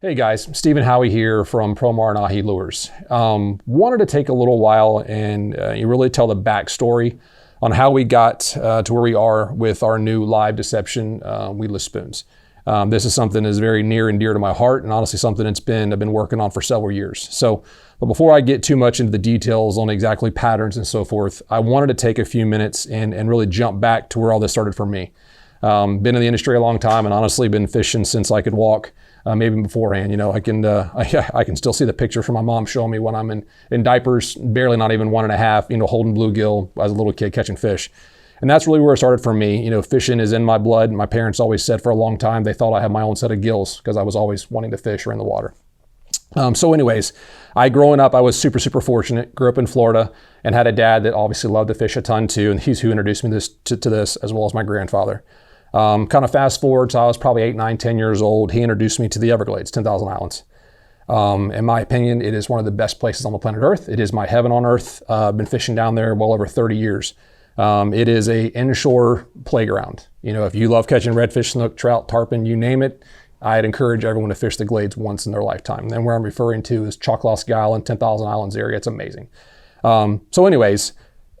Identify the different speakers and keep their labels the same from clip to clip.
Speaker 1: Hey guys, Stephen Howie here from Promar Nahi Lures. Wanted to take a little while and really tell the backstory on how we got to where we are with our new live deception weedless spoons. This is something that is very near and dear to my heart, and honestly something I've been working on for several years. But before I get too much into the details on exactly patterns and so forth, I wanted to take a few minutes and really jump back to where all this started for me. Been in the industry a long time and honestly been fishing since I could walk. Maybe beforehand, I can still see the picture from my mom showing me when I'm in diapers, barely not even 1.5, holding bluegill as a little kid catching fish. And that's really where it started for me. Fishing is in my blood. My parents always said for a long time, they thought I had my own set of gills because I was always wanting to fish or in the water. So anyways, growing up, I was super, super fortunate. Grew up in Florida and had a dad that obviously loved to fish a ton too. And he's who introduced me to this, as well as my grandfather. Kind of fast forward, so I was probably 8, 9, 10 years old. He introduced me to the Everglades, 10,000 Islands. In my opinion, it is one of the best places on the planet Earth. It is my heaven on earth. I've been fishing down there well over 30 years. It is a inshore playground. If you love catching redfish, snook, trout, tarpon, you name it, I'd encourage everyone to fish the Glades once in their lifetime. And where I'm referring to is Choctaw Island, 10,000 Islands area. It's amazing. So anyways,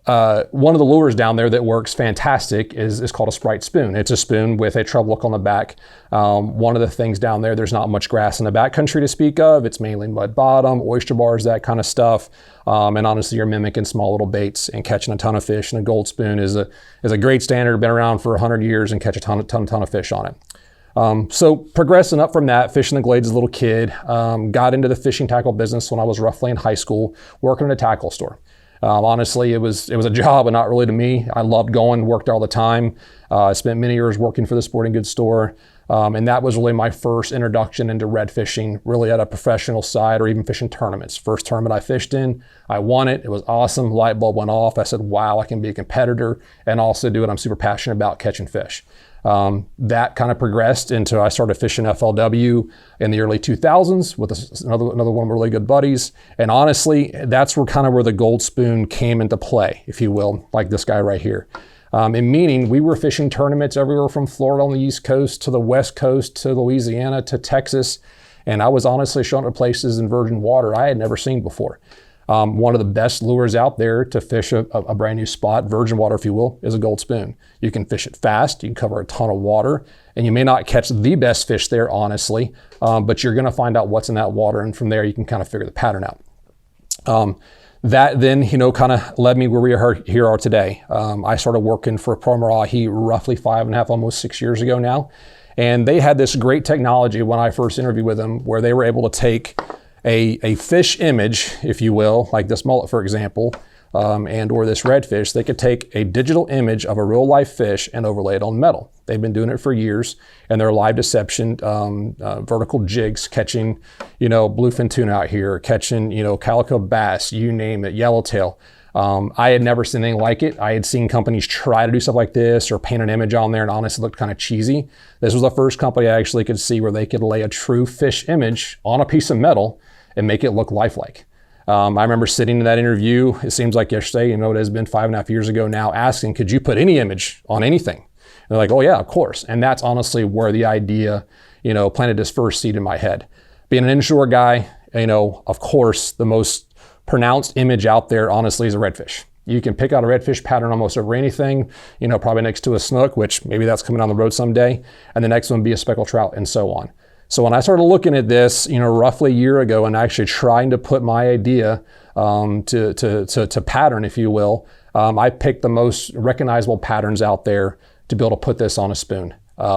Speaker 1: one of the lures down there that works fantastic is called a Sprite spoon. It's a spoon with a treble hook on the back. One of the things down there's not much grass in the backcountry to speak of. It's mainly mud bottom, oyster bars, that kind of stuff. And honestly, you're mimicking small little baits and catching a ton of fish. And a gold spoon is a great standard, been around for 100 years and catch a ton of fish on it. So progressing up from that, fishing the Glades as a little kid, got into the fishing tackle business when I was roughly in high school, working in a tackle store. Honestly, it was a job, but not really to me. I loved going, worked all the time. I spent many years working for the sporting goods store. And that was really my first introduction into red fishing, really at a professional side or even fishing tournaments. First tournament I fished in, I won it. It was awesome. Light bulb went off. I said, wow, I can be a competitor and also do what I'm super passionate about, catching fish. That kind of progressed into, I started fishing FLW in the early 2000s with another one of my really good buddies. And honestly, that's where the gold spoon came into play, if you will, like this guy right here. And meaning we were fishing tournaments everywhere from Florida on the East Coast to the West Coast to Louisiana to Texas. And I was honestly showing up places in virgin water I had never seen before. One of the best lures out there to fish a brand new spot, virgin water if you will, is a gold spoon. You can fish it fast, you can cover a ton of water, and you may not catch the best fish there, honestly, but you're gonna find out what's in that water, and from there you can kind of figure the pattern out. That then, kind of led me where we are today. I started working for Promar Nahi roughly 5.5, almost 6 years ago now, and they had this great technology when I first interviewed with them where they were able to take a fish image, if you will, like this mullet, for example, and or this redfish. They could take a digital image of a real life fish and overlay it on metal. They've been doing it for years, and they're live deception, vertical jigs, catching, bluefin tuna out here, catching, calico bass, you name it, yellowtail. I had never seen anything like it. I had seen companies try to do stuff like this or paint an image on there, and honestly it looked kind of cheesy. This was the first company I actually could see where they could lay a true fish image on a piece of metal and make it look lifelike. I remember sitting in that interview, it seems like yesterday, it has been 5.5 years ago now, asking, could you put any image on anything? And they're like, oh yeah, of course. And that's honestly where the idea, planted its first seed in my head. Being an inshore guy, of course, the most pronounced image out there, honestly, is a redfish. You can pick out a redfish pattern almost over anything, probably next to a snook, which maybe that's coming down the road someday. And the next one would be a speckled trout and so on. So when I started looking at this, roughly a year ago and actually trying to put my idea to pattern, if you will, I picked the most recognizable patterns out there to be able to put this on a spoon.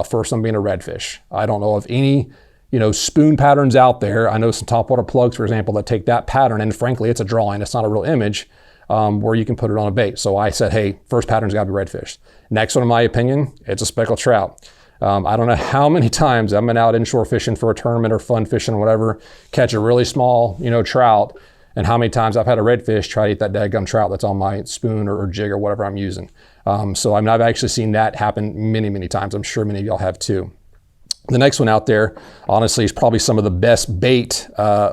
Speaker 1: First one being a redfish. I don't know of any, spoon patterns out there. I know some topwater plugs, for example, that take that pattern, and frankly, it's a drawing. It's not a real image where you can put it on a bait. So I said, hey, first pattern's gotta be redfish. Next one, in my opinion, it's a speckled trout. I don't know how many times I've been out inshore fishing for a tournament or fun fishing or whatever, catch a really small, trout, and how many times I've had a redfish try to eat that dadgum trout that's on my spoon or jig or whatever I'm using. So I've actually seen that happen many, many times. I'm sure many of y'all have too. The next one out there, honestly, is probably some of the best bait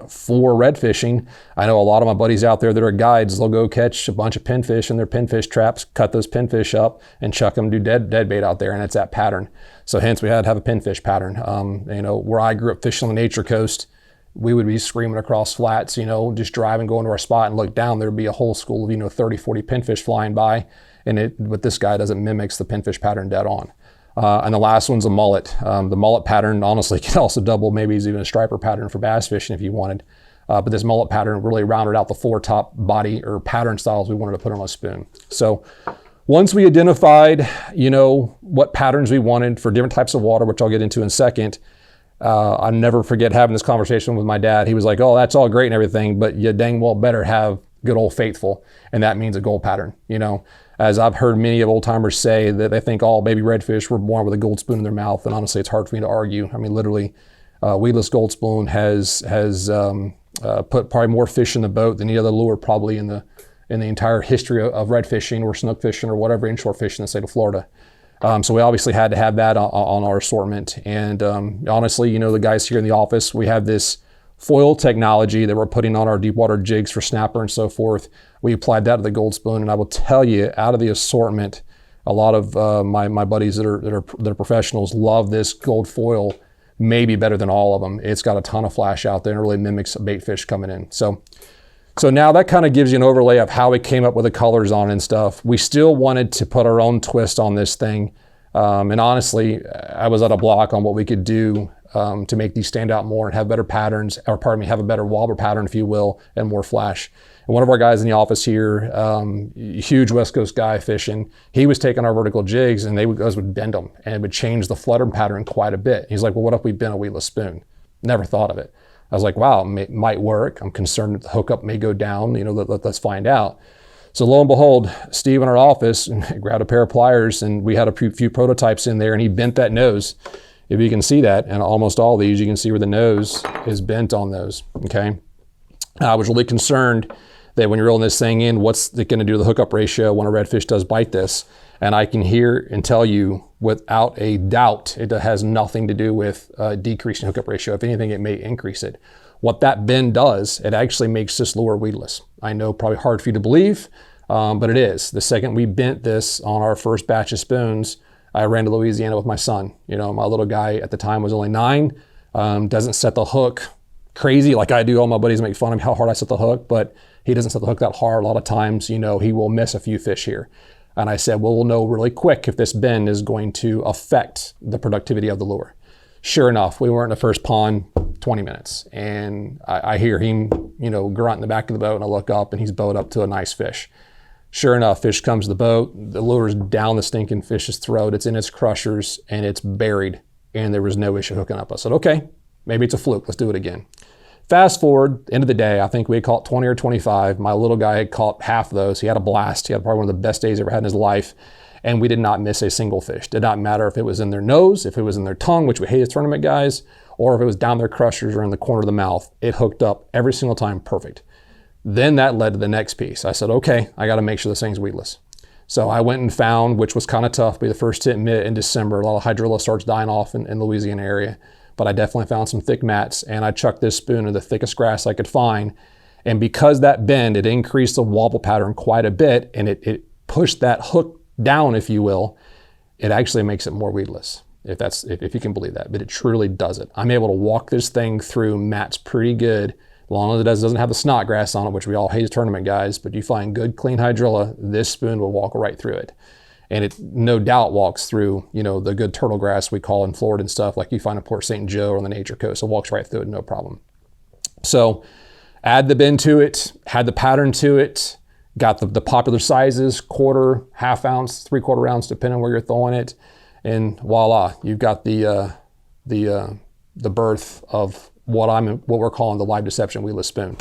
Speaker 1: for red fishing. I know a lot of my buddies out there that are guides. They'll go catch a bunch of pinfish in their pinfish traps, cut those pinfish up, and chuck them, do dead bait out there, and it's that pattern. So hence we had to have a pinfish pattern. Where I grew up fishing on the Nature Coast, we would be screaming across flats, just driving, going to our spot and look down. There'd be a whole school of, 30, 40 pinfish flying by. And what this guy does, it mimics the pinfish pattern dead on. And the last one's a mullet. The mullet pattern honestly can also double, maybe even a striper pattern for bass fishing if you wanted. But this mullet pattern really rounded out the 4 top body or pattern styles we wanted to put on a spoon. So once we identified, what patterns we wanted for different types of water, which I'll get into in a second, I'll never forget having this conversation with my dad. He was like, "Oh, that's all great and everything, but you dang well better have good old faithful." And that means a gold pattern, As I've heard many of old timers say that they think all baby redfish were born with a gold spoon in their mouth. And honestly, it's hard for me to argue. I mean, literally, Weedless Gold Spoon has put probably more fish in the boat than any other lure probably in the entire history of red fishing or snook fishing or whatever inshore fishing in the state of Florida. So we obviously had to have that on our assortment. And honestly, the guys here in the office, we have this foil technology that we're putting on our deep water jigs for snapper and so forth. We applied that to the gold spoon, and I will tell you, out of the assortment, a lot of my buddies that are professionals love this gold foil, maybe better than all of them. It's got a ton of flash out there and it really mimics a bait fish coming in. So now that kind of gives you an overlay of how we came up with the colors on and stuff. We still wanted to put our own twist on this thing. And honestly, I was at a block on what we could do to make these stand out more and have better patterns, or have a better wobbler pattern, if you will, and more flash. And one of our guys in the office here, huge West Coast guy fishing, he was taking our vertical jigs and guys would bend them and it would change the flutter pattern quite a bit. He's like, "Well, what if we bent a weedless spoon?" Never thought of it. I was like, wow, it might work. I'm concerned that the hookup may go down, let's find out. So lo and behold, Steve in our office grabbed a pair of pliers and we had a few prototypes in there and he bent that nose. If you can see that, and almost all these, you can see where the nose is bent on those, okay? I was really concerned that when you're rolling this thing in, what's it gonna do to the hookup ratio when a redfish does bite this? And I can hear and tell you without a doubt, it has nothing to do with decreasing hookup ratio. If anything, it may increase it. What that bend does, it actually makes this lure weedless. I know probably hard for you to believe, but it is. The second we bent this on our first batch of spoons, I ran to Louisiana with my son. My little guy at the time was only 9, doesn't set the hook crazy like I do. All my buddies make fun of how hard I set the hook, but he doesn't set the hook that hard. A lot of times, he will miss a few fish here. And I said, well, we'll know really quick if this bend is going to affect the productivity of the lure. Sure enough, we were in the first pond 20 minutes and I hear him, grunt in the back of the boat, and I look up and he's bowed up to a nice fish. Sure enough, fish comes to the boat, the lure's down the stinking fish's throat, it's in its crushers and it's buried and there was no issue hooking up. I said, okay, maybe it's a fluke, let's do it again. Fast forward, end of the day, I think we had caught 20 or 25. My little guy had caught half of those. He had a blast. He had probably one of the best days he ever had in his life. And we did not miss a single fish. Did not matter if it was in their nose, if it was in their tongue, which we hate as tournament guys, or if it was down their crushers or in the corner of the mouth. It hooked up every single time, perfect. Then that led to the next piece. I said, okay, I got to make sure this thing's weedless. So I went and found, which was kind of tough, be the first to admit, in December, a lot of hydrilla starts dying off in the Louisiana area. But I definitely found some thick mats and I chucked this spoon in the thickest grass I could find. And because that bend, it increased the wobble pattern quite a bit and it pushed that hook down, if you will, it actually makes it more weedless, if you can believe that, but it truly does it. I'm able to walk this thing through mats pretty good, as long as it doesn't have the snot grass on it, which we all hate as tournament guys, but you find good, clean hydrilla, this spoon will walk right through it. And it no doubt walks through, the good turtle grass we call in Florida and stuff, like you find in Port St. Joe or on the Nature Coast. It walks right through it, no problem. So add the bend to it, had the pattern to it, got the popular sizes, quarter, half ounce, 3/4 ounce, depending on where you're throwing it. And voila, you've got the birth of what we're calling the live deception weedless spoon.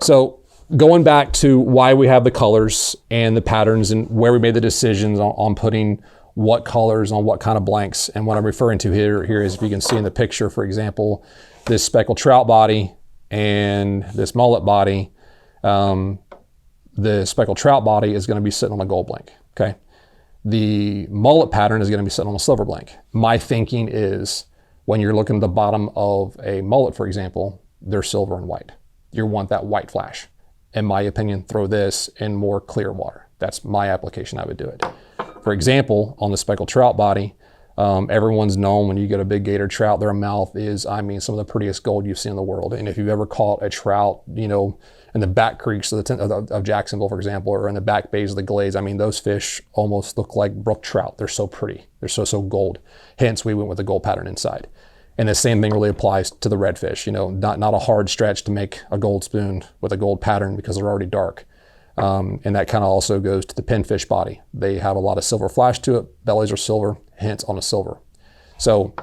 Speaker 1: So going back to why we have the colors and the patterns and where we made the decisions on putting what colors on what kind of blanks. And what I'm referring to here is, if you can see in the picture, for example, this speckled trout body and this mullet body, the speckled trout body is going to be sitting on a gold blank, okay? The mullet pattern is going to be sitting on a silver blank. My thinking is, When you're looking at the bottom of a mullet, for example, they're silver and white. You want that white flash. In my opinion, throw this in more clear water. That's my application. I would do it. For example, on the speckled trout body, everyone's known when you get a big gator trout, their mouth is, I mean, some of the prettiest gold you've seen in the world. And if you've ever caught a trout, you know, in the back creeks of Jacksonville, for example, or in the back bays of the Glades, I mean, those fish almost look like brook trout. They're so pretty. They're so gold. Hence, we went with the gold pattern inside. And the same thing really applies to the redfish. You know, not a hard stretch to make a gold spoon with a gold pattern because they're already dark. And that kind of also goes to the pinfish body. They have a lot of silver flash to it. Bellies are silver, hence on a silver. So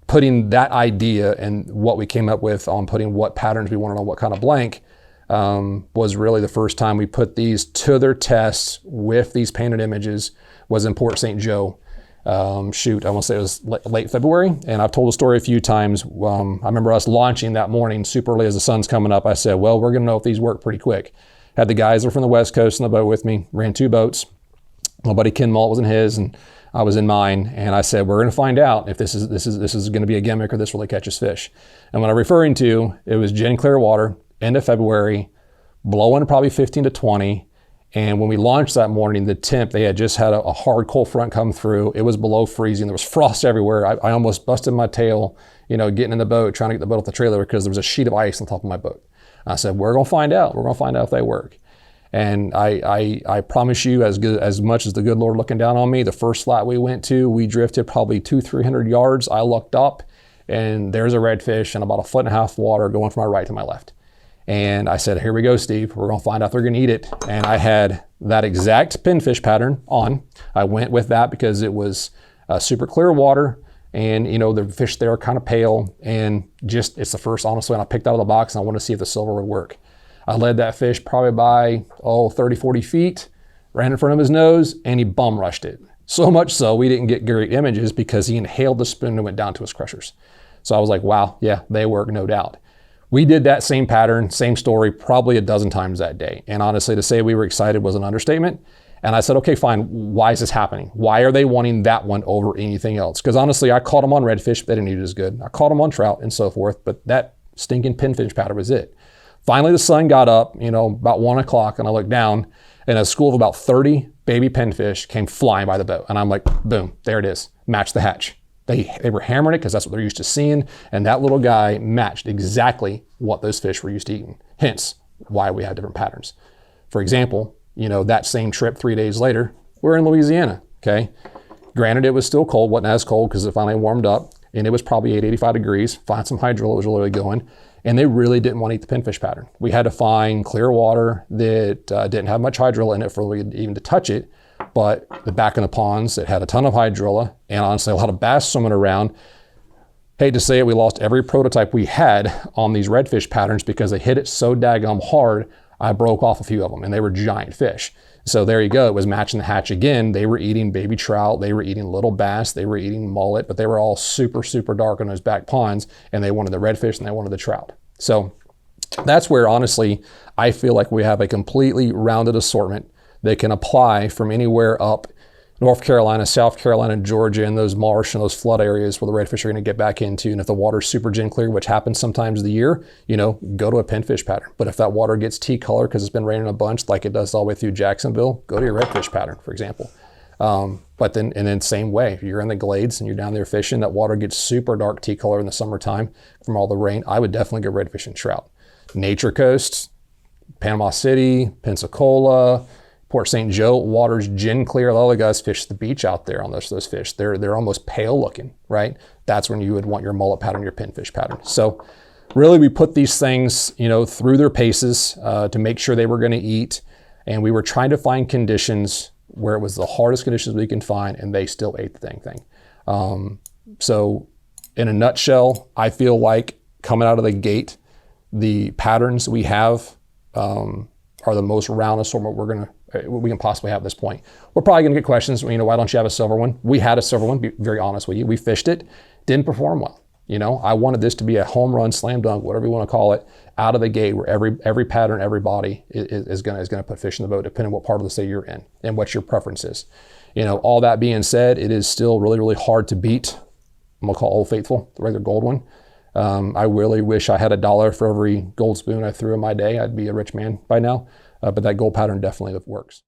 Speaker 1: putting that idea and what we came up with on putting what patterns we wanted on what kind of blank was really the first time we put these to their tests with these painted images was in Port St. Joe. I want to say it was late February, and I've told the story a few times. I remember us launching that morning super early as the sun's coming up. I said, well, we're gonna know if these work pretty quick. Had the guys that were from the West Coast in the boat with me, ran 2 boats. My buddy Ken Malt was in his, and I was in mine, and I said, we're gonna find out if this is gonna be a gimmick or this really catches fish. And what I'm referring to, it was gin clear water, end of February, blowing probably 15 to 20. And when we launched that morning, the temp, they had just had a hard cold front come through. It was below freezing. There was frost everywhere. I almost busted my tail, you know, getting in the boat, trying to get the boat off the trailer because there was a sheet of ice on top of my boat. I said, we're gonna find out. We're gonna find out if they work. And I promise you, as much as the good Lord looking down on me, the first flat we went to, we drifted probably 200-300 yards. I looked up and there's a redfish in about 1.5 foot of water going from my right to my left. And I said, here we go, Steve. We're gonna find out if they're gonna eat it. And I had that exact pinfish pattern on. I went with that because it was super clear water, and you know, the fish there are kind of pale, and just, it's the first, honestly, and I picked out of the box and I wanted to see if the silver would work. I led that fish probably by, 30, 40 feet, ran in front of his nose, and he bum rushed it. So much so, we didn't get great images because he inhaled the spoon and went down to his crushers. So I was like, wow, yeah, they work, no doubt. We did that same pattern, same story, probably a dozen times that day. And honestly, to say we were excited was an understatement. And I said, okay, fine, why is this happening? Why are they wanting that one over anything else? Because honestly, I caught them on redfish, but they didn't eat it as good. I caught them on trout and so forth, but that stinking pinfish pattern was it. Finally, the sun got up, you know, about 1 o'clock, and I looked down, and a school of about 30 baby pinfish came flying by the boat. And I'm like, boom, there it is, match the hatch. They were hammering it because that's what they're used to seeing, and that little guy matched exactly what those fish were used to eating. Hence, why we have different patterns. For example, you know, that same trip 3 days later, we're in Louisiana, okay? Granted, it was still cold, wasn't as cold because it finally warmed up, and it was probably 85 degrees. Find some hydrilla, it was really going, and they really didn't want to eat the pinfish pattern. We had to find clear water that didn't have much hydrilla in it for even to touch it. But the back of the ponds, it had a ton of hydrilla, and honestly, a lot of bass swimming around. Hate to say it, we lost every prototype we had on these redfish patterns because they hit it so daggum hard, I broke off a few of them, and they were giant fish. So there you go, it was matching the hatch again. They were eating baby trout, they were eating little bass, they were eating mullet, but they were all super, super dark on those back ponds, and they wanted the redfish and they wanted the trout. So that's where, honestly, I feel like we have a completely rounded assortment that can apply from anywhere up North Carolina, South Carolina, Georgia, and those marsh and those flood areas where the redfish are going to get back into. And if the water's super gin clear, which happens sometimes of the year, you know, go to a pinfish pattern. But if that water gets tea color because it's been raining a bunch, like it does all the way through Jacksonville, go to your redfish pattern, for example. But then same way, if you're in the Glades and you're down there fishing, that water gets super dark tea color in the summertime from all the rain, I would definitely go redfish and trout. Nature Coast, Panama City, Pensacola, Port St. Joe, water's gin clear. A lot of the guys fish the beach out there on those fish. They're almost pale looking, right? That's when you would want your mullet pattern, your pinfish pattern. So really we put these things, you know, through their paces to make sure they were going to eat. And we were trying to find conditions where it was the hardest conditions we can find, and they still ate the dang thing. So in a nutshell, I feel like coming out of the gate, the patterns we have are the most round assortment we can possibly have at this point. We're probably gonna get questions, you know, why don't you have a silver one? We had a silver one, be very honest with you. We fished it, didn't perform well. You know, I wanted this to be a home run, slam dunk, whatever you want to call it, out of the gate where every pattern, every body is gonna put fish in the boat, depending on what part of the state you're in and what your preference is. You know, all that being said, it is still really, really hard to beat I'm gonna call Old Faithful, the regular gold one. I really wish I had $1 for every gold spoon I threw in my day. I'd be a rich man by now, but that gold pattern definitely works.